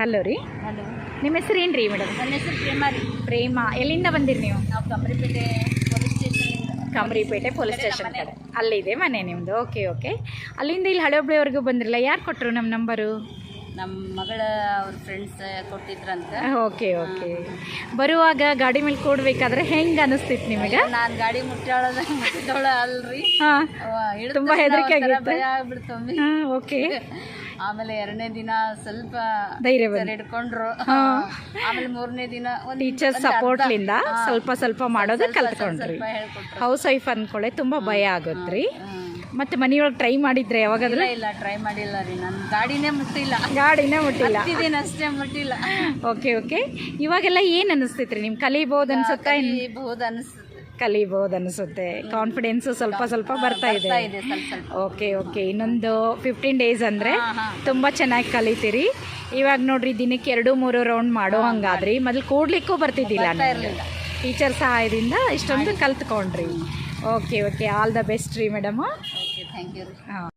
Hello ರೀ. Hello, ನಿಮ್ಮ ಹೆಸರು ಏನು ರೀ ಮೇಡಮ್? ನನ್ನ ಹೆಸರು ಪ್ರೇಮ ರೀ. ಪ್ರೇಮ. ಎಲ್ಲಿಂದ ಬಂದಿರಿ ನೀವು? ನಾವು ಕಮರಿಪೇಟೆ ಪೊಲೀಸ್ ಸ್ಟೇಷನ್. ಕಮರಿಪೇಟೆ ಪೊಲೀಸ್ ಸ್ಟೇಷನ್ ಕಡೆ ಅಲ್ಲಿದೆ ಮನೆ ನಿಮ್ಮದು. Okay okay. ಅಲ್ಲಿಂದ ಇಲ್ಲಿ ಹಳೆ ಹುಬ್ಳಿವರೆಗೂ ಬಂದಿರಲ್ಲ, ಯಾರು ಕೊಟ್ಟರು ನಮ್ಮ ನಂಬರು? ನಮ್ಮ ಮಗಳ ಅವ್ರ ಫ್ರೆಂಡ್ಸ್ ಕೊಟ್ಟಿದ್ರಂತ. Okay okay. ಬರುವಾಗ ಗಾಡಿ ಮೇಲೆ ಕೂಡ್ಬೇಕಾದ್ರೆ ಹೆಂಗೆ ಅನಿಸ್ತಿತ್ತು ನಿಮಗೆ? ನಾನು ಗಾಡಿ ಮುಟ್ಟಿದವಳ ಅಲ್ರಿ. ಹಾಂ, ತುಂಬಾ ಹೆದರಿಕೆ ಆಗಿತ್ತು. ಭಯ ಆಗ್ಬಿಡ್ತೊಮ್ಮೆ. ಹಾಂ, ಓಕೆ. ಆಮೇಲೆ 2ನೇ ದಿನ ಸ್ವಲ್ಪ ಧೈರ್ಯ ಹಿಡ್ಕೊಂಡ್ರು. ಆಮೇಲೆ 3ನೇ ದಿನ ಟೀಚರ್ ಸಪೋರ್ಟ್ಲಿಂದ ಸ್ವಲ್ಪ ಸ್ವಲ್ಪ ಮಾಡೋದು ಕಲ್ತ್ಕೊಂಡ್ರಿ. ಹೇಳ್ಕೊಟ್ರು. ಹೌಸ್ ವೈಫ್ ಅಂದ್ಕೊಳ್ಳೆ ತುಂಬ ಭಯ ಆಗುತ್ತೆ. ಮತ್ತೆ ಮನೆಯೊಳಗೆ ಟ್ರೈ ಮಾಡಿದ್ರೆ ಯಾವಾಗಾದ್ರೂ? ಇಲ್ಲ, ಟ್ರೈ ಮಾಡಿಲ್ಲ ರೀ. ನನ್ನ ಗಾಡಿನೇ ಮುಟ್ಟಿಲ್ಲ. ಮುಟ್ಟಿಲ್ಲ. ಅಷ್ಟೇ ಮುಟ್ಟಿಲ್ಲ. Okay okay. ಇವಾಗೆಲ್ಲ ಏನು ಅನಿಸ್ತೈತ್ರಿ ನಿಮ್ಗೆ? ಕಲಿಬೋದು ಅನ್ಸುತ್ತಾ? ಕಲಿಬೋದು ಅನಿಸುತ್ತೆ. ಕಾನ್ಫಿಡೆನ್ಸು ಸ್ವಲ್ಪ ಸ್ವಲ್ಪ ಬರ್ತಾ ಇದೆ. Okay okay. ಇನ್ನೊಂದು 15 ಡೇಸ್ ಅಂದರೆ ತುಂಬ ಚೆನ್ನಾಗಿ ಕಲಿತೀರಿ. ಇವಾಗ ನೋಡ್ರಿ, ದಿನಕ್ಕೆ 2-3 ರೌಂಡ್ ಮಾಡೋ ಹಂಗಾದ್ರಿ. ಮೊದಲು ಕೂಡ್ಲಿಕ್ಕೂ ಬರ್ತಿದ್ದಿಲ್ಲ, ಟೀಚರ್ ಸಹಾಯದಿಂದ ಇಷ್ಟೊಂದು ಕಲ್ತ್ಕೊಂಡ್ರಿ. Okay okay. All the best ರೀ ಮೇಡಮ್. ಓಕೆ, ಥ್ಯಾಂಕ್ ಯು ರೀ. ಹಾಂ.